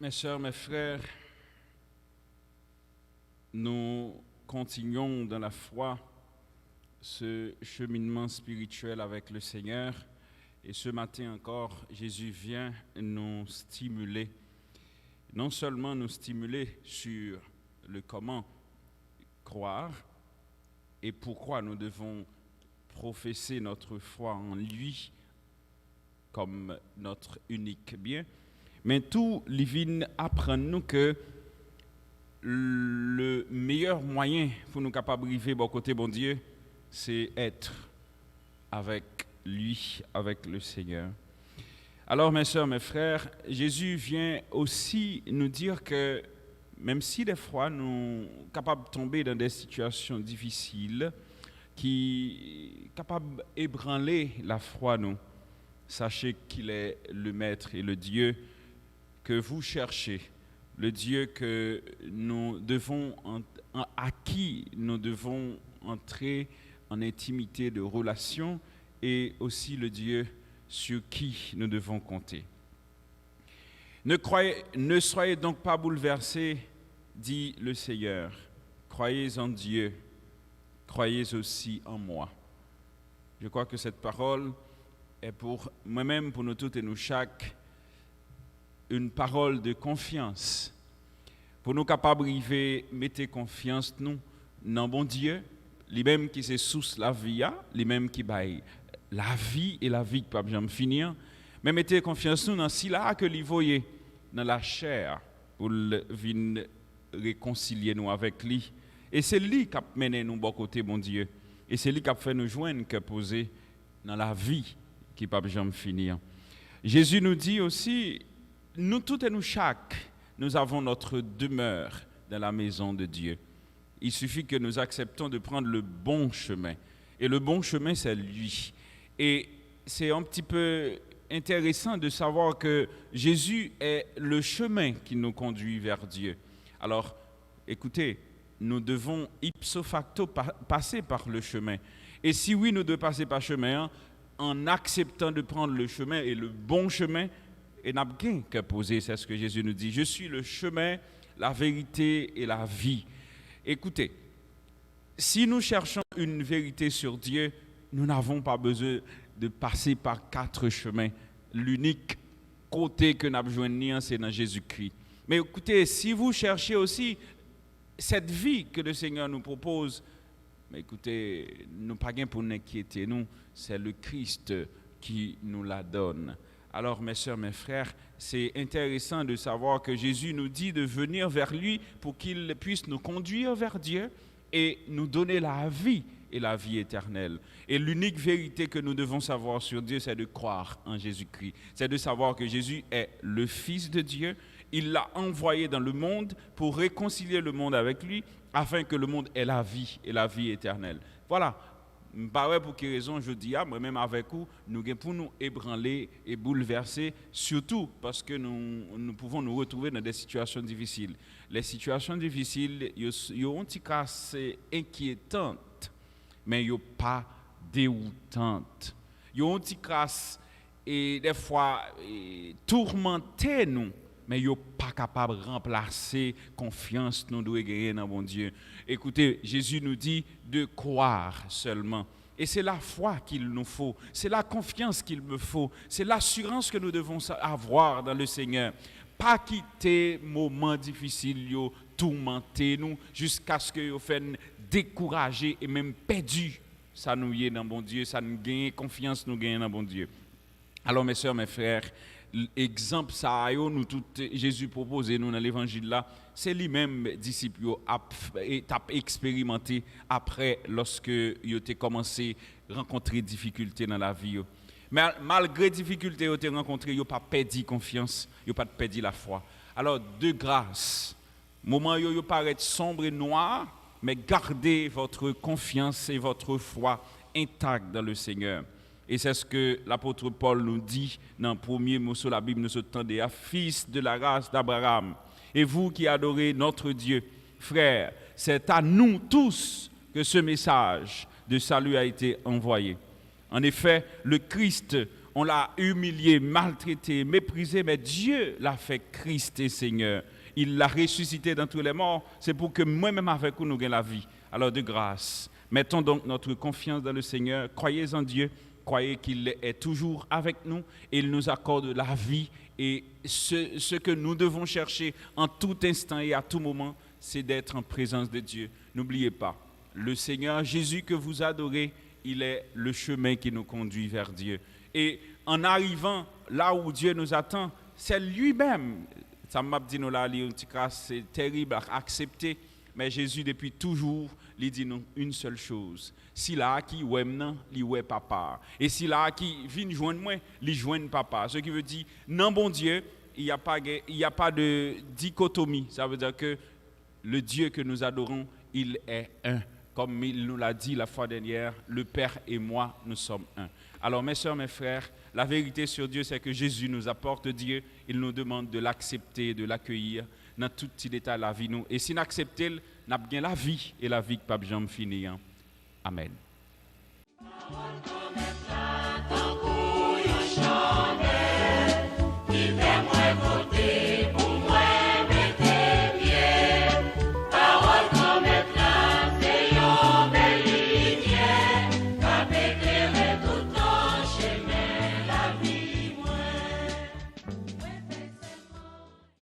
Mes sœurs, mes frères, nous continuons dans la foi ce cheminement spirituel avec le Seigneur. Et ce matin encore, Jésus vient nous stimuler. Non seulement nous stimuler sur le comment croire et pourquoi nous devons professer notre foi en lui comme notre unique bien, mais tout vient apprendre nous que le meilleur moyen pour nous capables d'arriver bon côté bon Dieu, c'est être avec lui, avec le Seigneur. Alors mes sœurs, mes frères, Jésus vient aussi nous dire que même si des fois nous sommes capables de tomber dans des situations difficiles qui sont capables d'ébranler la foi, nous, sachez qu'il est le Maître et le Dieu que vous cherchez, le Dieu que nous devons à qui nous devons entrer en intimité de relation et aussi le Dieu sur qui nous devons compter. Ne soyez donc pas bouleversés, dit le Seigneur. Croyez en Dieu, croyez aussi en moi. Je crois que cette parole est pour moi-même, pour nous toutes et nous chaque, une parole de confiance. Pour nous capables de mettre confiance nous dans bon Dieu, lui-même qui se source la vie, lui-même qui baille la vie et la vie qui ne peut jamais finir, mais mettez confiance nous dans ce là que lui voyez dans la chair pour venir réconcilier nous avec lui. Et c'est lui qui a mené nous bon côté bon Dieu. Et c'est lui qui a fait nous joindre que poser dans la vie qui ne peut jamais finir. Jésus nous dit aussi, nous toutes et nous chaque, nous avons notre demeure dans la maison de Dieu. Il suffit que nous acceptons de prendre le bon chemin. Et le bon chemin, c'est lui. Et c'est un petit peu intéressant de savoir que Jésus est le chemin qui nous conduit vers Dieu. Alors, écoutez, nous devons ipso facto passer par le chemin. Et si oui, nous devons passer par le chemin, en acceptant de prendre le chemin et le bon chemin, et n'a rien qu'à poser, c'est ce que Jésus nous dit. Je suis le chemin, la vérité et la vie. Écoutez, si nous cherchons une vérité sur Dieu, nous n'avons pas besoin de passer par 4 chemins. L'unique côté que nous avons besoin, c'est dans Jésus-Christ. Mais écoutez, si vous cherchez aussi cette vie que le Seigneur nous propose, mais écoutez, nous pas gain pour nous inquiéter, nous, c'est le Christ qui nous la donne. Alors, mes sœurs, mes frères, c'est intéressant de savoir que Jésus nous dit de venir vers lui pour qu'il puisse nous conduire vers Dieu et nous donner la vie et la vie éternelle. Et l'unique vérité que nous devons savoir sur Dieu, c'est de croire en Jésus-Christ. C'est de savoir que Jésus est le Fils de Dieu. Il l'a envoyé dans le monde pour réconcilier le monde avec lui, afin que le monde ait la vie et la vie éternelle. Voilà. Bah pour quelle raison je dis moi-même avec vous, nous pour nous ébranler et bouleverser, surtout parce que nous pouvons nous retrouver dans des situations difficiles. Les situations difficiles, ils ont une casse inquiétante, mais ils n'ont pas déroutantes. Ils ont une casse et des fois tourmentées nous. Mais ils ne sont pas capables de remplacer confiance nous devons gagner dans bon Dieu. Écoutez, Jésus nous dit de croire seulement. Et c'est la foi qu'il nous faut, c'est la confiance qu'il me faut, c'est l'assurance que nous devons avoir dans le Seigneur. Pas quitter moments difficiles, tourmenter nous, jusqu'à ce que nous fassions décourager et même perdu. Ça nous y est dans bon Dieu, ça nous gagne confiance, nous gagne dans bon Dieu. Alors mes sœurs, mes frères, l'exemple ça nous tout Jésus propose nous dans l'évangile là, c'est lui-même disciple a expérimenté après lorsque il a commencé à rencontrer des difficultés dans la vie. Mais malgré les difficultés qu'il a rencontrées, il n'a pas perdu confiance, il n'a pas perdu la foi. Alors de grâce, moment où il paraît sombre et noir, mais gardez votre confiance et votre foi intacte dans le Seigneur. Et c'est ce que l'apôtre Paul nous dit dans le premier mot sur la Bible, nous entendez, fils de la race d'Abraham. Et vous qui adorez notre Dieu, frères, c'est à nous tous que ce message de salut a été envoyé. En effet, le Christ on l'a humilié, maltraité, méprisé, mais Dieu l'a fait Christ et Seigneur. Il l'a ressuscité dans tous les morts. C'est pour que moi-même avec vous, nous ayons la vie. Alors de grâce, mettons donc notre confiance dans le Seigneur. Croyez en Dieu. Croyez qu'il est toujours avec nous. Il nous accorde la vie. Et ce que nous devons chercher en tout instant et à tout moment, c'est d'être en présence de Dieu. N'oubliez pas, le Seigneur Jésus que vous adorez, il est le chemin qui nous conduit vers Dieu. Et en arrivant là où Dieu nous attend, c'est lui-même. Ça m'a dit nous là, c'est terrible à accepter, mais Jésus depuis toujours, il dit nous une seule chose. Si là qui ouaime il ouait papa. Et si là qui vient joindre moi, il joint papa. Ce qui veut dire non bon Dieu, il n'y a pas de dichotomie. Ça veut dire que le Dieu que nous adorons, il est un. Comme il nous l'a dit la fois dernière, le Père et moi, nous sommes un. Alors mes sœurs, mes frères, la vérité sur Dieu, c'est que Jésus nous apporte Dieu. Il nous demande de l'accepter, de l'accueillir dans tout petit état de la vie. Et si nous acceptons, nous avons bien la vie et la vie qui ne peut jamais finir. Amen.